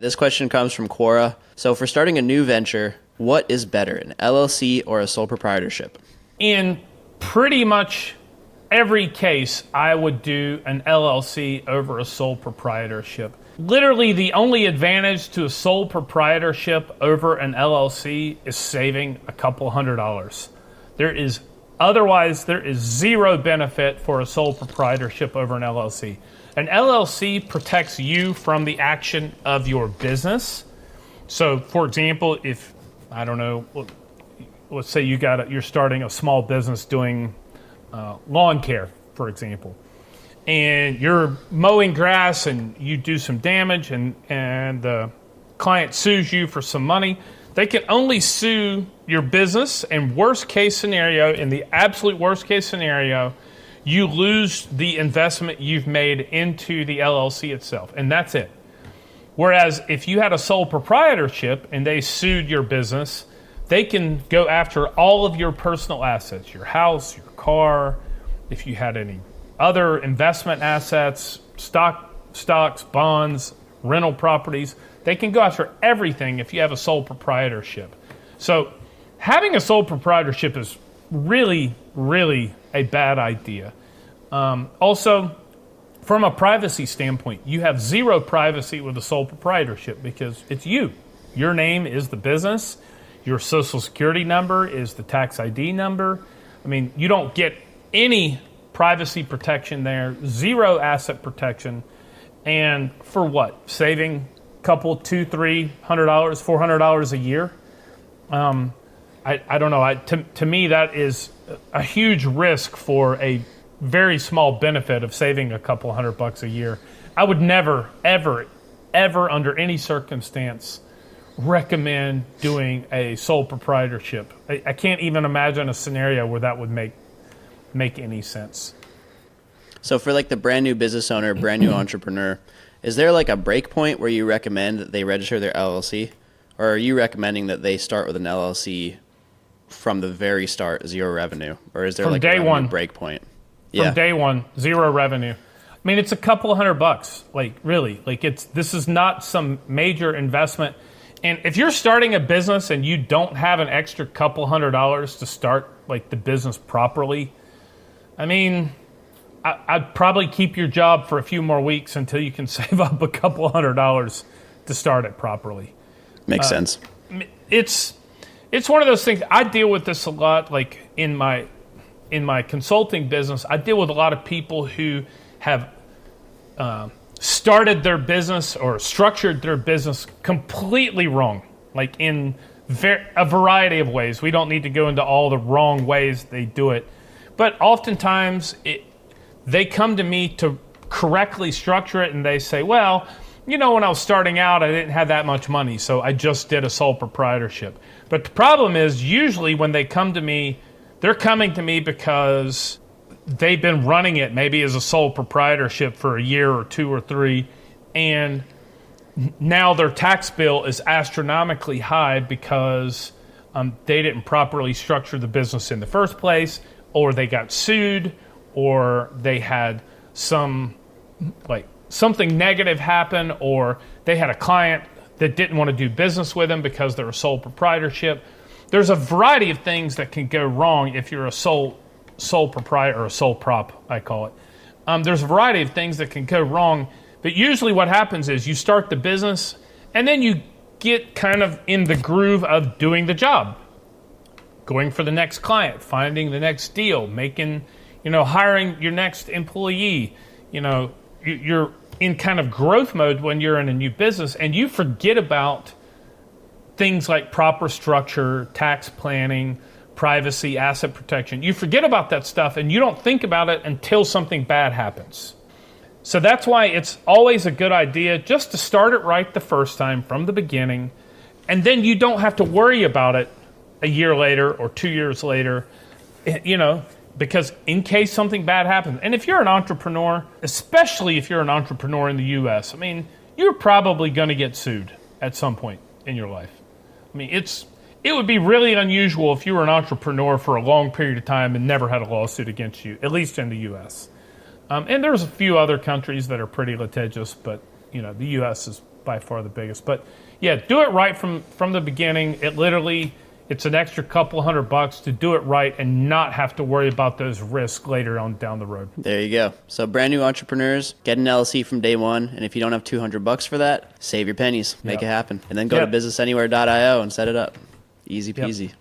This question comes from Quora. So for starting a new venture, what is better, an LLC or a sole proprietorship? In pretty much every case, I would do an LLC over a sole proprietorship. Literally, the only advantage to a sole proprietorship over an LLC is saving a couple $100. Otherwise, there is zero benefit for a sole proprietorship over an LLC. An LLC protects you from the action of your business. So, for example, if, I don't know, let's say you're starting a small business doing lawn care, for example, and you're mowing grass and you do some damage and the client sues you for some money, they can only sue your business, and in the absolute worst case scenario, you lose the investment you've made into the LLC itself, and that's it. Whereas if you had a sole proprietorship and they sued your business, they can go after all of your personal assets, your house, your car, if you had any other investment assets, stocks, bonds, rental properties. They can go after everything if you have a sole proprietorship. So having a sole proprietorship is really, really a bad idea. Also, from a privacy standpoint, you have zero privacy with a sole proprietorship because it's you. Your name is the business. Your social security number is the tax ID number. I mean, you don't get any privacy protection there, zero asset protection. And for what? Saving a couple, $200, $300, $400 a year? I don't know. To me, that is a huge risk for a very small benefit of saving a couple $100 a year. I would never, ever, ever, under any circumstance, recommend doing a sole proprietorship. I can't even imagine a scenario where that would make any sense. So for like the brand new business owner, brand new entrepreneur, is there like a break point where you recommend that they register their LLC? Or are you recommending that they start with an LLC from the very start, zero revenue? Or is there from like day a revenue one break point? From day one, zero revenue. I mean, it's a couple $100, like really. Like this is not some major investment. And if you're starting a business and you don't have an extra couple $100 to start like the business properly, I mean, I'd probably keep your job for a few more weeks until you can save up a couple $100 to start it properly. Makes sense. It's one of those things. I deal with this a lot, like in my consulting business. I deal with a lot of people who have started their business or structured their business completely wrong, like in a variety of ways. We don't need to go into all the wrong ways they do it, but oftentimes they come to me to correctly structure it, and they say, well, when I was starting out, I didn't have that much money, so I just did a sole proprietorship. But the problem is, usually when they come to me, they're coming to me because they've been running it maybe as a sole proprietorship for a year or two or three, and now their tax bill is astronomically high because they didn't properly structure the business in the first place, or they got sued, or they had something negative happen, or they had a client that didn't want to do business with them because they're a sole proprietorship. There's a variety of things that can go wrong if you're a sole proprietor, or a sole prop, I call it. There's a variety of things that can go wrong, but usually what happens is you start the business and then you get kind of in the groove of doing the job, going for the next client, finding the next deal, hiring your next employee. You're in kind of growth mode when you're in a new business, and you forget about things like proper structure, tax planning, privacy, asset protection. You forget about that stuff, and you don't think about it until something bad happens. So that's why it's always a good idea just to start it right the first time from the beginning, and then you don't have to worry about it a year later or 2 years later, because in case something bad happens. And if you're an entrepreneur, especially if you're an entrepreneur in the U.S., I mean, you're probably going to get sued at some point in your life. I mean, it would be really unusual if you were an entrepreneur for a long period of time and never had a lawsuit against you, at least in the U.S. And there's a few other countries that are pretty litigious, but the U.S. is by far the biggest. But yeah, do it right from the beginning. It's an extra couple $100 to do it right and not have to worry about those risks later on down the road. There you go. So brand new entrepreneurs, get an LLC from day one. And if you don't have $200 for that, save your pennies, make it happen. And then go to businessanywhere.io and set it up. Easy peasy.